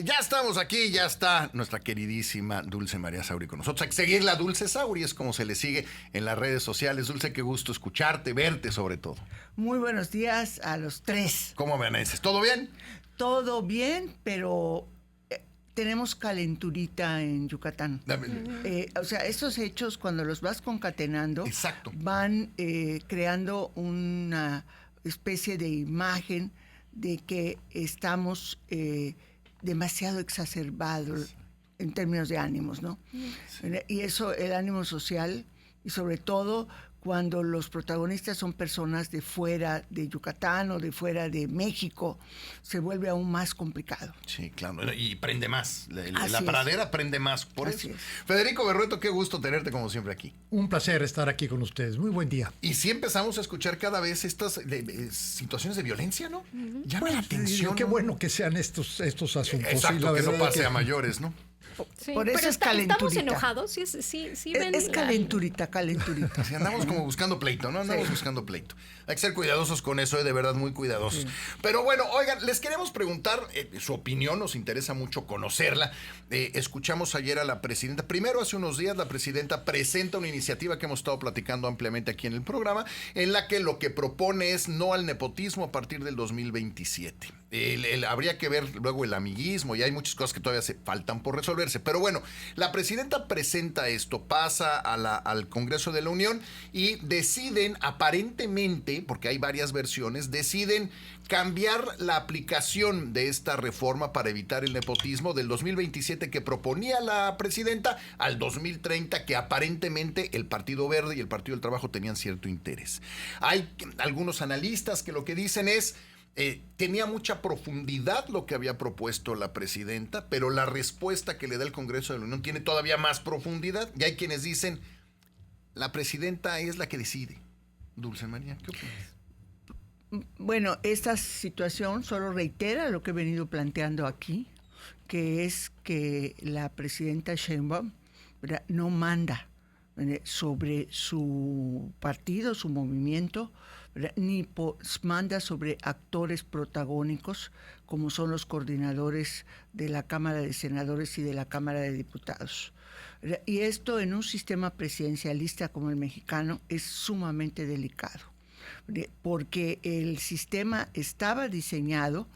Ya estamos aquí, ya está nuestra queridísima Dulce María Sauri con nosotros. Hay que seguirla, Dulce Sauri, es como se le sigue en las redes sociales. Dulce, qué gusto escucharte, verte sobre todo. Muy buenos días a los tres. ¿Cómo amaneces? ¿Todo bien? Todo bien, pero tenemos calenturita en Yucatán. O sea, estos hechos, cuando los vas concatenando, Exacto. van creando una especie de imagen de que estamos demasiado exacerbados en términos de ánimos, ¿no? Sí. Y eso, el ánimo social, y sobre todo cuando los protagonistas son personas de fuera de Yucatán o de fuera de México, se vuelve aún más complicado. Sí, claro, y prende más. La Así pradera es. Prende más, por Así eso. es. Federico Berrueto, qué gusto tenerte como siempre aquí. Un placer estar aquí con ustedes. Muy buen día. Y sí empezamos a escuchar cada vez estas situaciones de violencia, ¿no? Llama la atención. Qué bueno que sean estos asuntos. Exacto, sí, la que no verdad pase a mayores, ¿no? Sí, por eso pero es calenturita. ¿Estamos enojados? Sí, ven Es calenturita. Si andamos como buscando pleito, ¿no? Andamos buscando pleito. Hay que ser cuidadosos con eso, de verdad, muy cuidadosos. Sí. Pero bueno, oigan, les queremos preguntar su opinión, nos interesa mucho conocerla. Escuchamos ayer a la presidenta. Primero, hace unos días, la presidenta presenta una iniciativa que hemos estado platicando ampliamente aquí en el programa, en la que lo que propone es no al nepotismo a partir del 2027. Habría que ver luego el amiguismo, y hay muchas cosas que todavía se faltan por resolverse. Pero bueno, la presidenta presenta esto, pasa al Congreso de la Unión y deciden aparentemente, porque hay varias versiones, deciden cambiar la aplicación de esta reforma para evitar el nepotismo del 2027 que proponía la presidenta al 2030 que aparentemente el Partido Verde y el Partido del Trabajo tenían cierto interés. Hay algunos analistas que lo que dicen es tenía mucha profundidad lo que había propuesto la presidenta, pero la respuesta que le da el Congreso de la Unión tiene todavía más profundidad. Y hay quienes dicen, la presidenta es la que decide. Dulce María, ¿qué opinas? Bueno, esta situación solo reitera lo que he venido planteando aquí, que es que la presidenta Sheinbaum no manda sobre su partido, su movimiento, ni manda sobre actores protagónicos como son los coordinadores de la Cámara de Senadores y de la Cámara de Diputados. Y esto en un sistema presidencialista como el mexicano es sumamente delicado, porque el sistema estaba diseñado,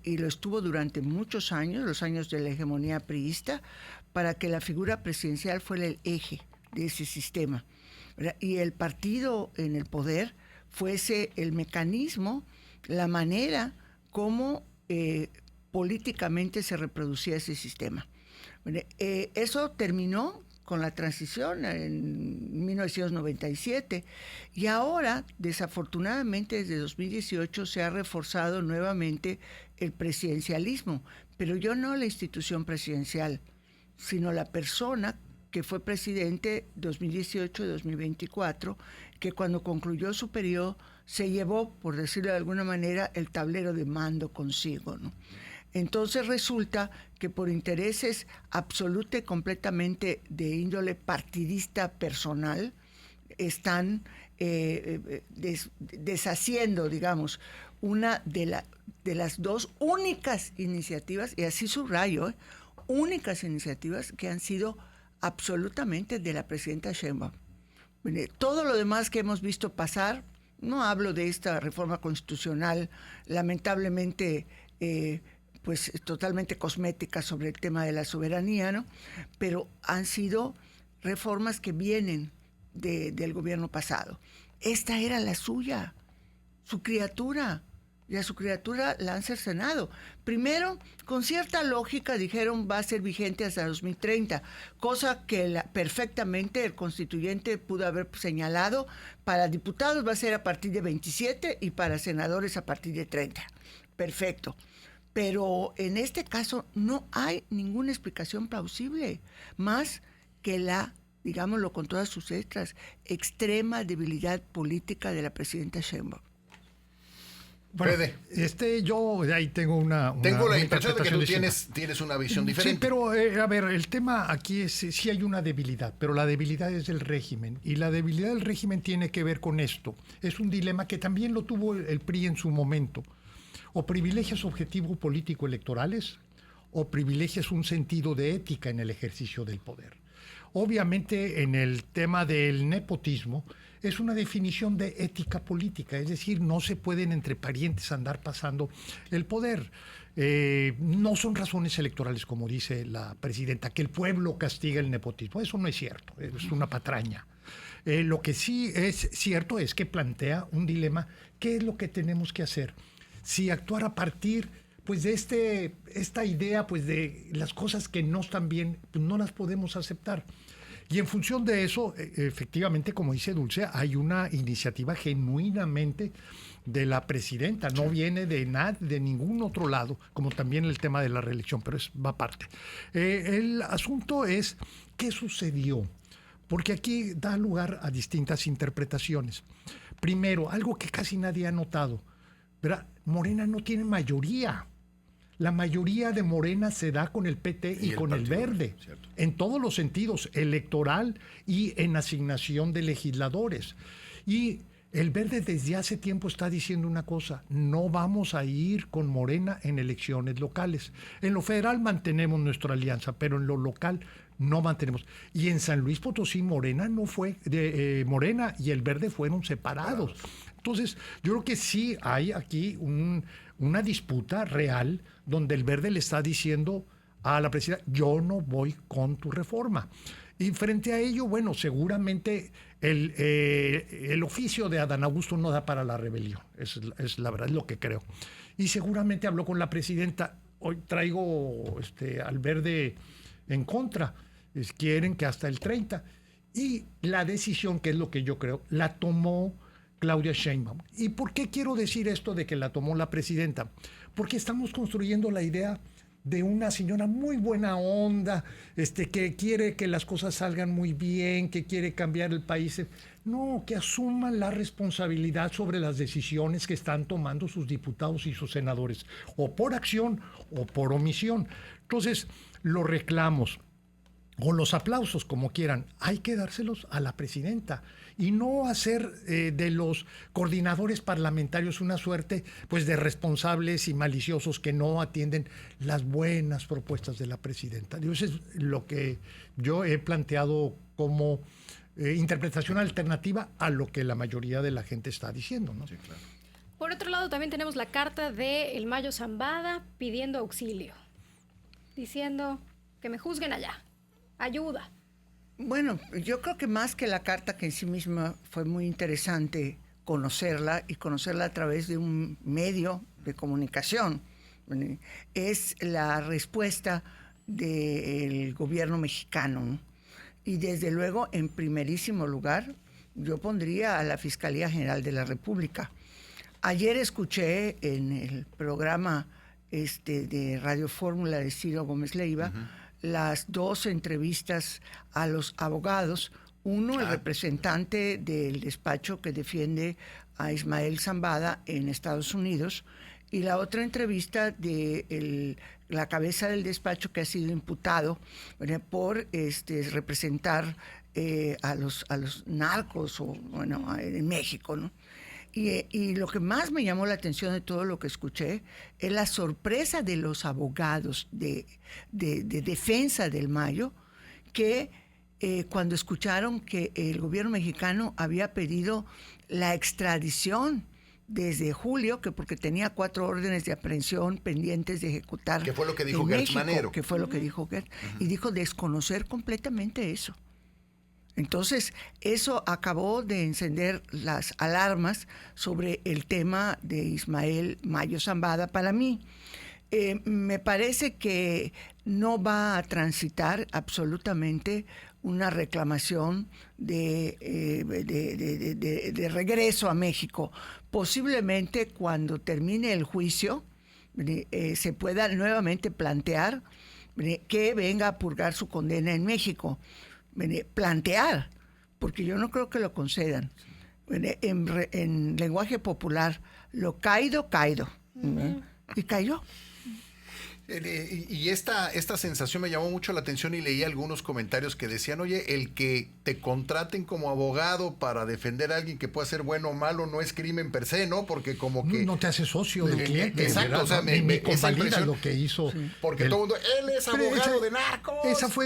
y lo estuvo durante muchos años, los años de la hegemonía priista, para que la figura presidencial fuera el eje de ese sistema, ¿verdad? Y el partido en el poder fuese el mecanismo, la manera como políticamente se reproducía ese sistema. Eso terminó con la transición en 1997 y ahora, desafortunadamente, desde 2018 se ha reforzado nuevamente el presidencialismo, pero yo no la institución presidencial, sino la persona que fue presidente 2018-2024, que cuando concluyó su periodo se llevó, por decirlo de alguna manera, el tablero de mando consigo, ¿no? Entonces resulta que por intereses absoluta y completamente de índole partidista personal, están deshaciendo, digamos, una de las dos únicas iniciativas, y así subrayo, únicas iniciativas que han sido absolutamente de la presidenta Sheinbaum. Todo lo demás que hemos visto pasar, no hablo de esta reforma constitucional, lamentablemente, pues totalmente cosmética sobre el tema de la soberanía, ¿no? Pero han sido reformas que vienen del gobierno pasado. Esta era la suya, su criatura. Y a su criatura la han cercenado. Primero, con cierta lógica, dijeron va a ser vigente hasta 2030, cosa que perfectamente el constituyente pudo haber señalado. Para diputados va a ser a partir de 27 y para senadores a partir de 30. Perfecto. Pero en este caso no hay ninguna explicación plausible, más que la, digámoslo con todas sus letras, extrema debilidad política de la presidenta Sheinbaum. Bueno, yo ahí tengo tengo la impresión de que tú tienes una visión diferente. Sí, pero a ver, el tema aquí es sí hay una debilidad, pero la debilidad es del régimen, y la debilidad del régimen tiene que ver con esto. Es un dilema que también lo tuvo el PRI en su momento. O privilegias objetivos político electorales o privilegias un sentido de ética en el ejercicio del poder. Obviamente, en el tema del nepotismo, es una definición de ética política, es decir, no se pueden entre parientes andar pasando el poder. No son razones electorales, como dice la presidenta, que el pueblo castiga el nepotismo. Eso no es cierto, es una patraña. Lo que sí es cierto es que plantea un dilema. ¿Qué es lo que tenemos que hacer? Si actuar a partir pues de esta idea pues de las cosas que no están bien, pues no las podemos aceptar. Y en función de eso, efectivamente, como dice Dulce, hay una iniciativa genuinamente de la presidenta, no viene de ningún otro lado, como también el tema de la reelección, pero va aparte. El asunto es, ¿qué sucedió? Porque aquí da lugar a distintas interpretaciones. Primero, algo que casi nadie ha notado, ¿verdad? Morena no tiene mayoría. La mayoría de Morena se da con el PT y con el Verde, ¿cierto? En todos los sentidos, electoral y en asignación de legisladores. Y el Verde desde hace tiempo está diciendo una cosa: no vamos a ir con Morena en elecciones locales. En lo federal mantenemos nuestra alianza, pero en lo local no mantenemos. Y en San Luis Potosí Morena no fue, Morena y el Verde fueron separados. Entonces, yo creo que sí hay aquí una disputa real donde el Verde le está diciendo a la presidenta: yo no voy con tu reforma. Y frente a ello, bueno, seguramente el oficio de Adán Augusto no da para la rebelión. Es la verdad, es lo que creo. Y seguramente habló con la presidenta: hoy traigo al Verde en contra. Quieren que hasta el 30. Y la decisión, que es lo que yo creo, la tomó Claudia Sheinbaum. ¿Y por qué quiero decir esto de que la tomó la presidenta? Porque estamos construyendo la idea de una señora muy buena onda, que quiere que las cosas salgan muy bien, que quiere cambiar el país. No, que asuman la responsabilidad sobre las decisiones que están tomando sus diputados y sus senadores, o por acción o por omisión. Entonces, los reclamos o los aplausos, como quieran, hay que dárselos a la presidenta y no hacer de los coordinadores parlamentarios una suerte pues de responsables y maliciosos que no atienden las buenas propuestas de la presidenta. Eso es lo que yo he planteado como interpretación alternativa a lo que la mayoría de la gente está diciendo, ¿no? Sí, claro. Por otro lado, también tenemos la carta de el Mayo Zambada pidiendo auxilio, diciendo que me juzguen allá. Ayuda. Bueno, yo creo que más que la carta, que en sí misma fue muy interesante conocerla y conocerla a través de un medio de comunicación, es la respuesta del gobierno mexicano, ¿no? Y desde luego, en primerísimo lugar, yo pondría a la Fiscalía General de la República. Ayer escuché en el programa de Radio Fórmula de Ciro Gómez Leiva, las dos entrevistas a los abogados. Uno, el representante del despacho que defiende a Ismael Zambada en Estados Unidos, y la otra entrevista de la cabeza del despacho que ha sido imputado, ¿verdad?, por representar a los narcos en México, ¿no? Y lo que más me llamó la atención de todo lo que escuché es la sorpresa de los abogados de defensa del Mayo, que cuando escucharon que el gobierno mexicano había pedido la extradición desde julio, que porque tenía 4 órdenes de aprehensión pendientes de ejecutar. ¿Qué fue lo que dijo en Gertz México, Manero? que fue lo que dijo Gertz. Y dijo desconocer completamente eso. Entonces, eso acabó de encender las alarmas sobre el tema de Ismael Mayo Zambada. Para mí, me parece que no va a transitar absolutamente una reclamación de regreso a México. Posiblemente cuando termine el juicio se pueda nuevamente plantear que venga a purgar su condena en México. Plantear, porque yo no creo que lo concedan. En lenguaje popular, lo caído, caído. Y cayó. Y esta sensación me llamó mucho la atención y leí algunos comentarios que decían, oye, el que te contraten como abogado para defender a alguien que pueda ser bueno o malo no es crimen per se, ¿no? Porque como que... No te hace socio del cliente. Exacto, ¿verdad? o sea, me esa convalida impresión, lo que hizo. sí. Porque todo el mundo, él es Pero abogado de narcos.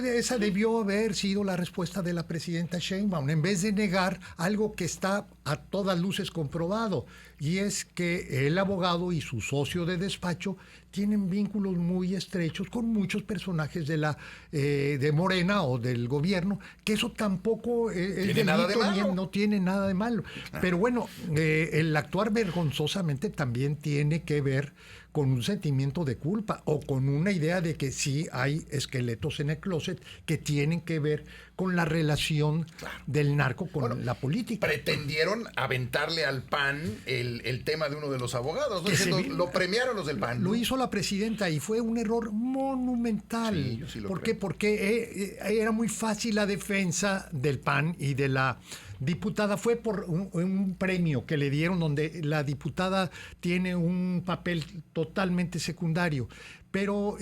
Esa debió haber sido la respuesta de la presidenta Sheinbaum, en vez de negar algo que está a todas luces comprobado, y es que el abogado y su socio de despacho tienen vínculos muy estrechos con muchos personajes de Morena o del gobierno, que eso tampoco es delito, no tiene nada de malo. Pero bueno, el actuar vergonzosamente también tiene que ver con un sentimiento de culpa o con una idea de que sí hay esqueletos en el closet que tienen que ver con la relación del narco con la política. Pretendieron aventarle al PAN el tema de uno de los abogados, ¿no? Diciendo, lo premiaron los del PAN. Lo hizo la presidenta y fue un error monumental. Sí, yo sí lo ¿Por creo. qué? Porque era muy fácil la defensa del PAN y de la diputada. Fue por un premio que le dieron donde la diputada tiene un papel totalmente secundario. Pero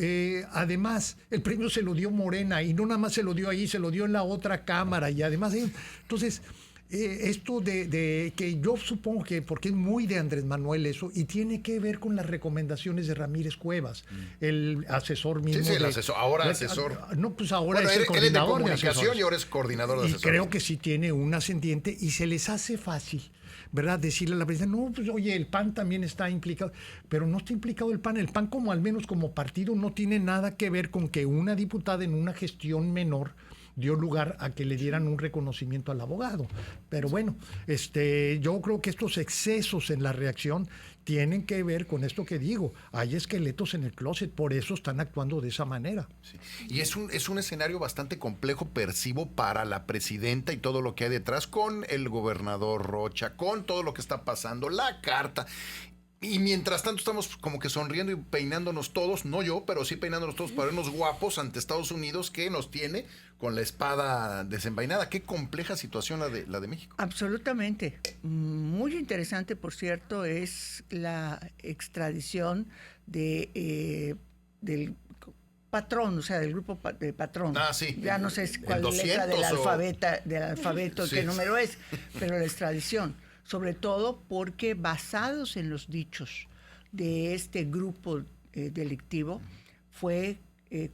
además el premio se lo dio Morena y no nada más se lo dio ahí, se lo dio en la otra cámara y además entonces esto de que yo supongo que porque es muy de Andrés Manuel eso y tiene que ver con las recomendaciones de Ramírez Cuevas, el asesor mismo. Sí, el asesor, ahora asesor. No, pues ahora bueno, es el coordinador él es de de comunicación asesores. y ahora es coordinador de Y asesores. creo que sí tiene un ascendiente y se les hace fácil, ¿verdad? Decirle a la presidenta, no, pues oye, el PAN también está implicado, pero no está implicado el PAN. El PAN, como al menos como partido, no tiene nada que ver con que una diputada en una gestión menor dio lugar a que le dieran un reconocimiento al abogado. Pero bueno, yo creo que estos excesos en la reacción tienen que ver con esto que digo. Hay esqueletos en el closet, por eso están actuando de esa manera. Sí. Y es un escenario bastante complejo, percibo, para la presidenta y todo lo que hay detrás, con el gobernador Rocha, con todo lo que está pasando, la carta. Y mientras tanto estamos como que sonriendo y peinándonos todos, no yo, pero sí peinándonos todos para vernos guapos ante Estados Unidos, que nos tiene con la espada desenvainada. Qué compleja situación la de México. Absolutamente. Muy interesante, por cierto, es la extradición del patrón, o sea, del grupo de patrón. Ah, sí. Ya no sé cuál letra del alfabeto, sí. qué número es, pero la extradición. Sobre todo porque basados en los dichos de este grupo delictivo, fue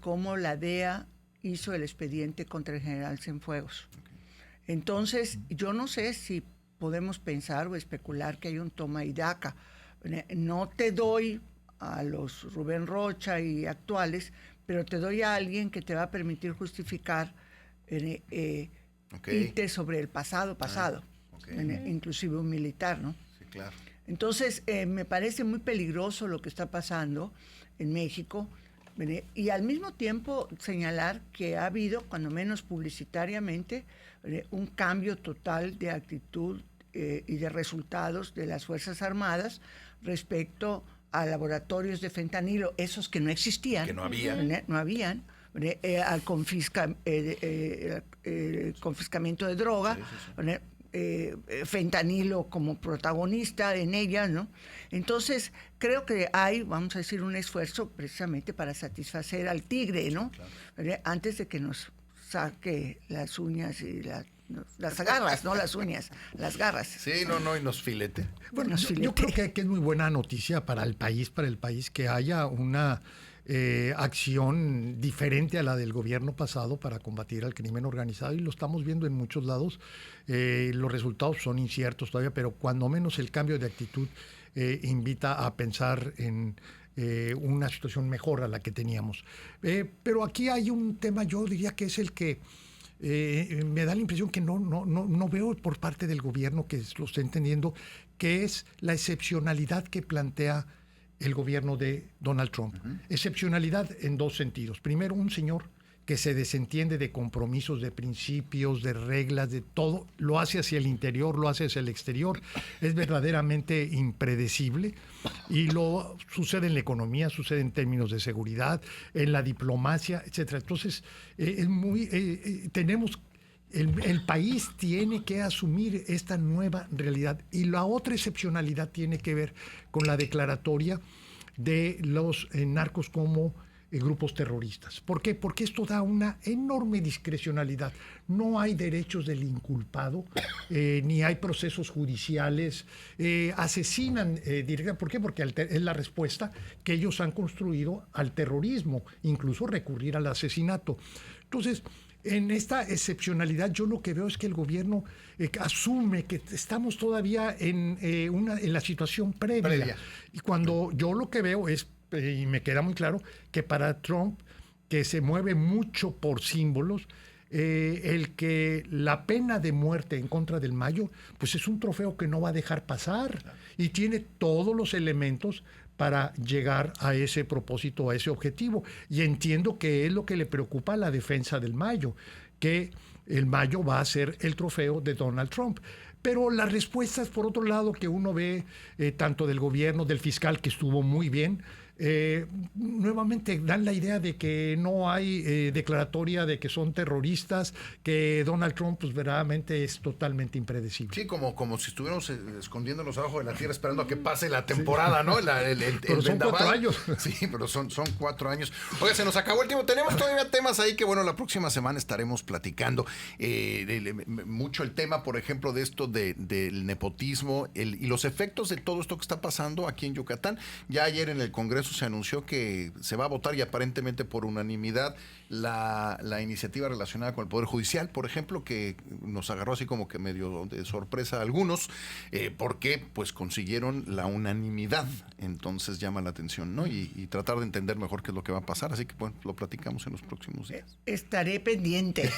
como la DEA hizo el expediente contra el general Cienfuegos. Entonces, yo no sé si podemos pensar o especular que hay un toma y daca. No te doy a los Rubén Rocha y actuales, pero te doy a alguien que te va a permitir justificar irte sobre el pasado. Inclusive un militar, ¿no? Sí, claro. Entonces, me parece muy peligroso lo que está pasando en México y al mismo tiempo señalar que ha habido, cuando menos publicitariamente, un cambio total de actitud y de resultados de las Fuerzas Armadas respecto a laboratorios de fentanilo, esos que no existían. Que no había. No habían. Al confiscamiento de droga, sí. Fentanilo como protagonista en ella, ¿no? Entonces, creo que hay, vamos a decir, un esfuerzo precisamente para satisfacer al tigre, ¿no? Claro. Antes de que nos saque las uñas y las garras, no las uñas, las garras. Sí, y nos filete. Bueno, yo creo que es muy buena noticia para el país que haya una acción diferente a la del gobierno pasado para combatir al crimen organizado, y lo estamos viendo en muchos lados. Los resultados son inciertos todavía, pero cuando menos el cambio de actitud invita a pensar en una situación mejor a la que teníamos. Pero aquí hay un tema, yo diría que es el que me da la impresión que no veo por parte del gobierno que lo esté entendiendo, que es la excepcionalidad que plantea el gobierno de Donald Trump. Uh-huh. Excepcionalidad en dos sentidos. Primero, un señor que se desentiende de compromisos, de principios, de reglas, de todo, lo hace hacia el interior, lo hace hacia el exterior, es verdaderamente impredecible, y lo sucede en la economía, sucede en términos de seguridad, en la diplomacia, etcétera. Entonces, es muy tenemos el país tiene que asumir esta nueva realidad. Y la otra excepcionalidad tiene que ver con la declaratoria de los narcos como grupos terroristas. ¿Por qué? Porque esto da una enorme discrecionalidad. No hay derechos del inculpado, ni hay procesos judiciales, asesinan directamente. ¿Por qué? Porque es la respuesta que ellos han construido al terrorismo, incluso recurrir al asesinato. Entonces, en esta excepcionalidad yo lo que veo es que el gobierno asume que estamos todavía en la situación previa. Y cuando yo lo que veo es, y me queda muy claro, que para Trump, que se mueve mucho por símbolos, el que la pena de muerte en contra del Mayo, pues es un trofeo que no va a dejar pasar y tiene todos los elementos para llegar a ese propósito, a ese objetivo. Y entiendo que es lo que le preocupa a la defensa del Mayo, que el Mayo va a ser el trofeo de Donald Trump. Pero las respuestas, por otro lado, que uno ve tanto del gobierno, del fiscal, que estuvo muy bien, nuevamente dan la idea de que no hay declaratoria de que son terroristas, que Donald Trump pues verdaderamente es totalmente impredecible. Sí, como si estuviéramos escondiéndonos abajo de la tierra esperando a que pase la temporada, ¿no? Pero son 4 años. Sí, pero son 4 años. Oiga, se nos acabó el tiempo. Tenemos todavía temas ahí que, bueno, la próxima semana estaremos platicando. Mucho el tema, por ejemplo, de esto del nepotismo y los efectos de todo esto que está pasando aquí en Yucatán. Ya ayer en el Congreso se anunció que se va a votar y aparentemente por unanimidad la iniciativa relacionada con el Poder Judicial, por ejemplo, que nos agarró así como que medio de sorpresa a algunos, porque pues consiguieron la unanimidad. Entonces llama la atención, ¿no? Y tratar de entender mejor qué es lo que va a pasar. Así que bueno, lo platicamos en los próximos días. Estaré pendiente.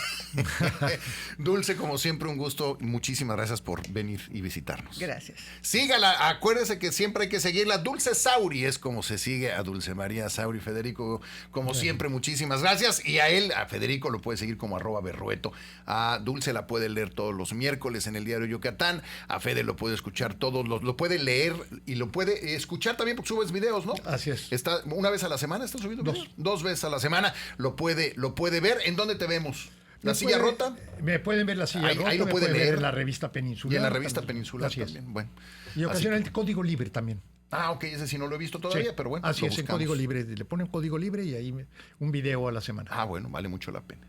Dulce, como siempre, un gusto. Muchísimas gracias por venir y visitarnos. Gracias. Sígala, acuérdese que siempre hay que seguirla. Dulce Sauri es como se sigue a Dulce María Sauri. Federico, como siempre, muchísimas gracias. Y a Federico lo puede seguir como @berrueto. A Dulce la puede leer todos los miércoles en el Diario Yucatán. A Fede lo puede escuchar todos lo puede leer y lo puede escuchar también porque subes videos, ¿no? Así es. Está una vez a la semana, ¿está subiendo videos? 2 veces a la semana. Lo puede ver. ¿En dónde te vemos? ¿La silla rota? Me pueden ver la silla rota. Ahí lo pueden leer en la revista Peninsular. Y en la revista Peninsular Así también. Es. Bueno, y ocasionalmente Código Libre también. Ok, ese sí no lo he visto todavía, Sí, pero bueno. así es, en Código Libre. Le ponen Código Libre y ahí un video a la semana. Bueno, vale mucho la pena.